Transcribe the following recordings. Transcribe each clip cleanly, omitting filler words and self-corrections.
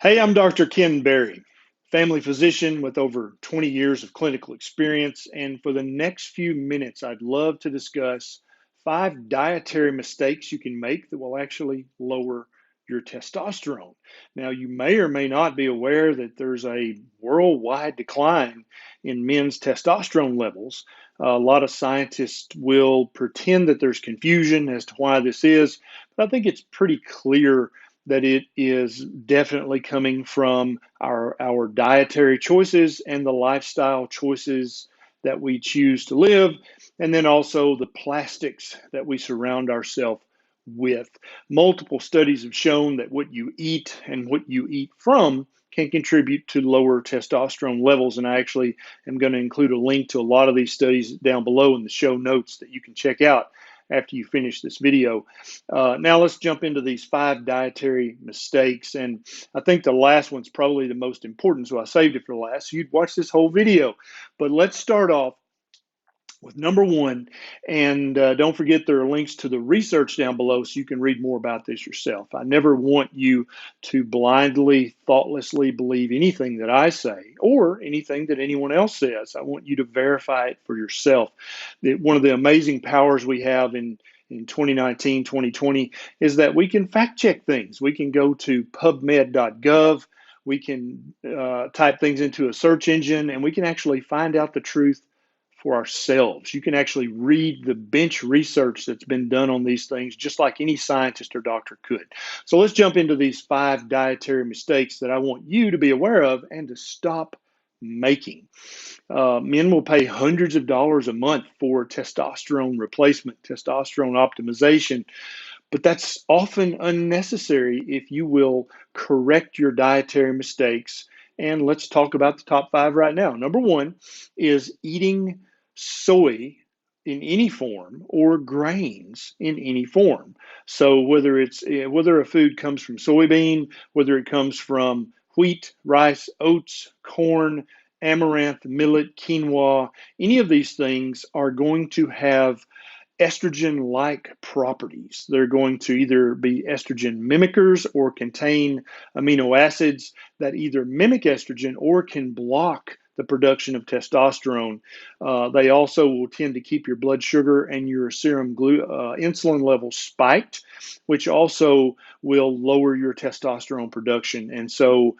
Hey, I'm Dr. Ken Berry, family physician with over 20 years of clinical experience. And for the next few minutes, I'd love to discuss 5 dietary mistakes you can make that will actually lower your testosterone. Now, you may or may not be aware that there's a worldwide decline in men's testosterone levels. A lot of scientists will pretend that there's confusion as to why this is, but I think it's pretty clear that it is definitely coming from our dietary choices and the lifestyle choices that we choose to live, and then also the plastics that we surround ourselves with. Multiple studies have shown that what you eat and what you eat from can contribute to lower testosterone levels. And I actually am going to include a link to a lot of these studies down below in the show notes that you can check out after you finish this video. Now let's jump into these 5 dietary mistakes. And I think the last one's probably the most important, so I saved it for last. So you'd watch this whole video. But let's start off with number one. And don't forget there are links to the research down below so you can read more about this yourself. I never want you to blindly, thoughtlessly believe anything that I say or anything that anyone else says. I want you to verify it for yourself. One of the amazing powers we have in 2019, 2020 is that we can fact check things. We can go to pubmed.gov. We can type things into a search engine and we can actually find out the truth for ourselves. You can actually read the bench research that's been done on these things, just like any scientist or doctor could. So let's jump into these 5 dietary mistakes that I want you to be aware of and to stop making. Men will pay hundreds of dollars a month for testosterone replacement, testosterone optimization, but that's often unnecessary if you will correct your dietary mistakes. And let's talk about the top 5 right now. Number one is eating soy in any form or grains in any form. So whether a food comes from soybean, whether it comes from wheat, rice, oats, corn, amaranth, millet, quinoa, any of these things are going to have estrogen-like properties. They're going to either be estrogen mimickers or contain amino acids that either mimic estrogen or can block the production of testosterone. They also will tend to keep your blood sugar and your serum insulin levels spiked, which also will lower your testosterone production. And so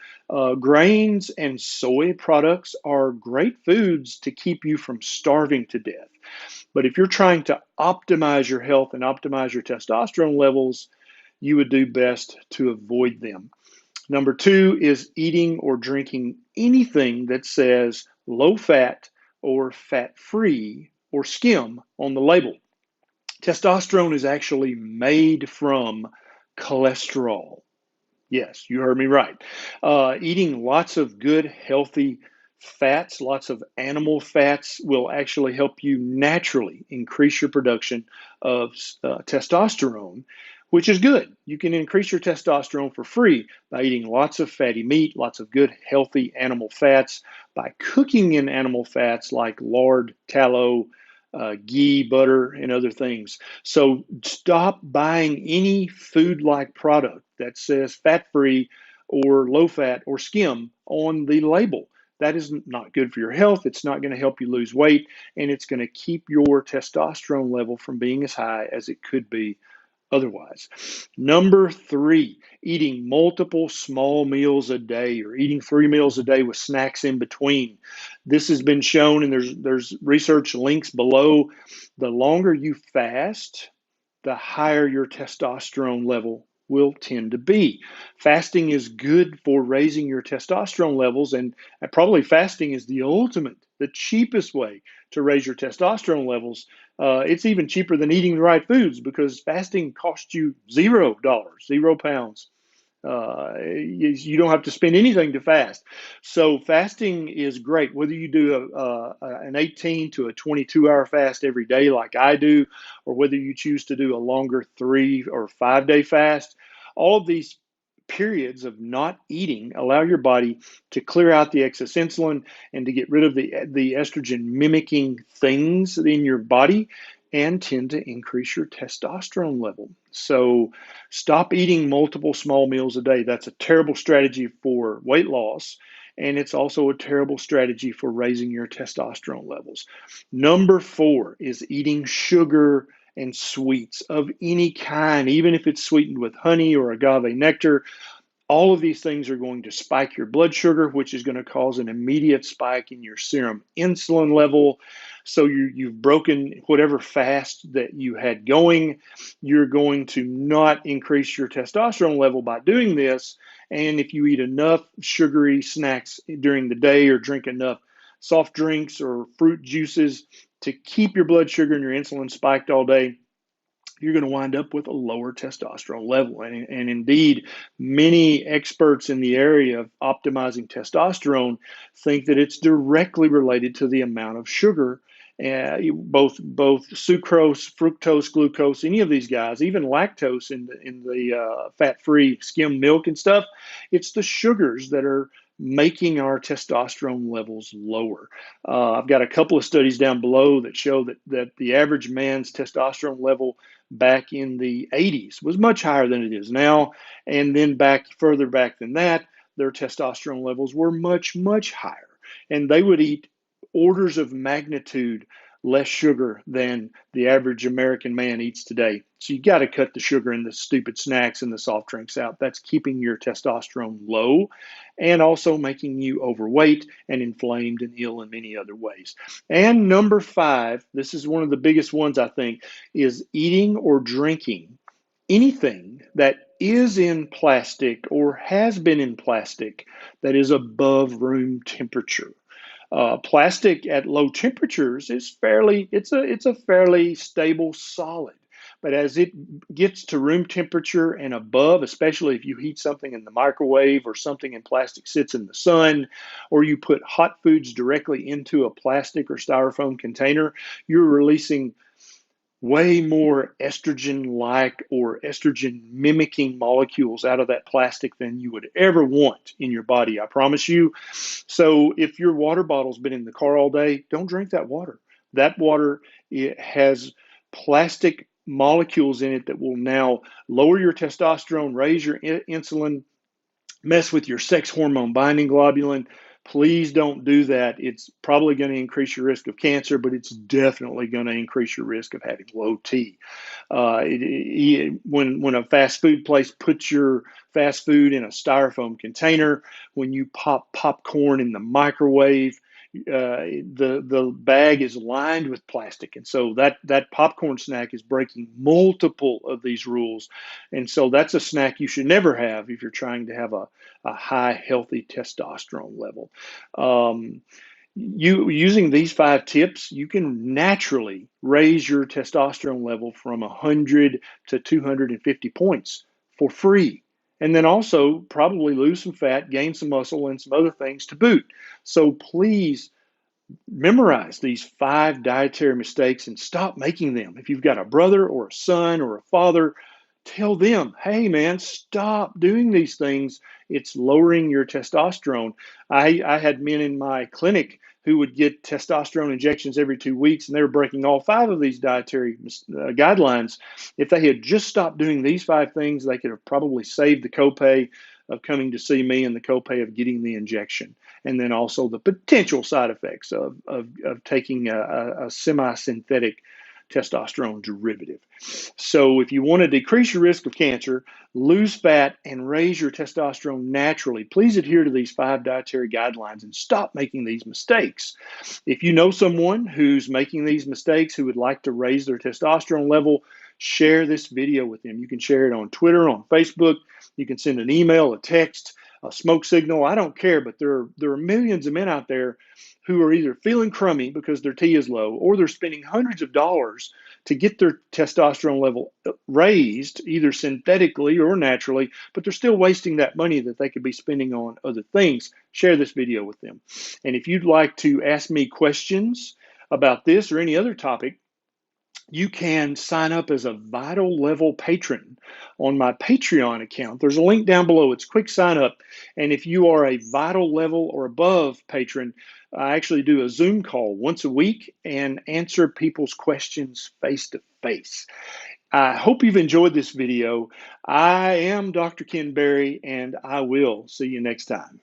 grains and soy products are great foods to keep you from starving to death. But if you're trying to optimize your health and optimize your testosterone levels, you would do best to avoid them. Number 2 is eating or drinking anything that says low fat or fat free or skim on the label. Testosterone is actually made from cholesterol. Yes, you heard me right. Eating lots of good, healthy fats, lots of animal fats will actually help you naturally increase your production of testosterone, which is good. You can increase your testosterone for free by eating lots of fatty meat, lots of good, healthy animal fats, by cooking in animal fats like lard, tallow, ghee, butter, and other things. So stop buying any food-like product that says fat-free or low-fat or skim on the label. That is not good for your health. It's not going to help you lose weight, and it's going to keep your testosterone level from being as high as it could be otherwise. Number 3, eating multiple small meals a day or eating 3 meals a day with snacks in between. This has been shown, and there's research links below. The longer you fast, the higher your testosterone level will tend to be. Fasting is good for raising your testosterone levels, and probably fasting is the ultimate, the cheapest way to raise your testosterone levels. It's even cheaper than eating the right foods because fasting costs you $0, £0. You don't have to spend anything to fast. So fasting is great, whether you do an 18 to a 22-hour fast every day like I do, or whether you choose to do a longer 3 or 5 day fast. All of these periods of not eating allow your body to clear out the excess insulin and to get rid of the estrogen mimicking things in your body. and tend to increase your testosterone level. So stop eating multiple small meals a day. That's a terrible strategy for weight loss. And it's also a terrible strategy for raising your testosterone levels. Number 4 is eating sugar and sweets of any kind, even if it's sweetened with honey or agave nectar. All of these things are going to spike your blood sugar, which is going to cause an immediate spike in your serum insulin level. So you've broken whatever fast that you had going. You're going to not increase your testosterone level by doing this. And if you eat enough sugary snacks during the day or drink enough soft drinks or fruit juices to keep your blood sugar and your insulin spiked all day, you're going to wind up with a lower testosterone level. And indeed, many experts in the area of optimizing testosterone think that it's directly related to the amount of sugar, both sucrose, fructose, glucose, any of these guys, even lactose in the fat-free skim milk and stuff. It's the sugars that are making our testosterone levels lower. I've got a couple of studies down below that show that the average man's testosterone level back in the 80s was much higher than it is now. And then further back than that, their testosterone levels were much, much higher. And they would eat orders of magnitude less sugar than the average American man eats today. So you got to cut the sugar and the stupid snacks and the soft drinks out. That's keeping your testosterone low and also making you overweight and inflamed and ill in many other ways. And number 5, this is one of the biggest ones I think, is eating or drinking anything that is in plastic or has been in plastic that is above room temperature. Plastic at low temperatures is it's a fairly stable solid. But as it gets to room temperature and above, especially if you heat something in the microwave or something in plastic sits in the sun, or you put hot foods directly into a plastic or styrofoam container, you're releasing way more estrogen-like or estrogen-mimicking molecules out of that plastic than you would ever want in your body, I promise you. So if your water bottle's been in the car all day, don't drink that water. That water, it has plastic molecules in it that will now lower your testosterone, raise your insulin, mess with your sex hormone binding globulin. Please don't do that. It's probably going to increase your risk of cancer, but it's definitely going to increase your risk of having low T. When a fast food place puts your fast food in a styrofoam container, when you pop popcorn in the microwave, the bag is lined with plastic, and so that popcorn snack is breaking multiple of these rules, and so that's a snack you should never have if you're trying to have a high healthy testosterone level. Using these 5 tips, you can naturally raise your testosterone level from 100 to 250 points for free. And then also probably lose some fat, gain some muscle, and some other things to boot. So please memorize these 5 dietary mistakes and stop making them. If you've got a brother or a son or a father, tell them, hey man, stop doing these things. It's lowering your testosterone. I had men in my clinic who would get testosterone injections every 2 weeks, and they were breaking all 5 of these dietary guidelines. If they had just stopped doing these 5 things, they could have probably saved the copay of coming to see me and the copay of getting the injection, and then also the potential side effects of taking a semi-synthetic testosterone derivative. So if you want to decrease your risk of cancer, lose fat, and raise your testosterone naturally, please adhere to these 5 dietary guidelines and stop making these mistakes. If you know someone who's making these mistakes, who would like to raise their testosterone level, share this video with them. You can share it on Twitter, on Facebook. You can send an email, a text, a smoke signal. I don't care, but there are millions of men out there who are either feeling crummy because their T is low, or they're spending hundreds of dollars to get their testosterone level raised, either synthetically or naturally, but they're still wasting that money that they could be spending on other things. Share this video with them. And if you'd like to ask me questions about this or any other topic, you can sign up as a Vital Level patron on my Patreon account. There's a link down below. It's quick sign up. And if you are a Vital Level or above patron, I actually do a Zoom call once a week and answer people's questions face to face. I hope you've enjoyed this video. I am Dr. Ken Berry, and I will see you next time.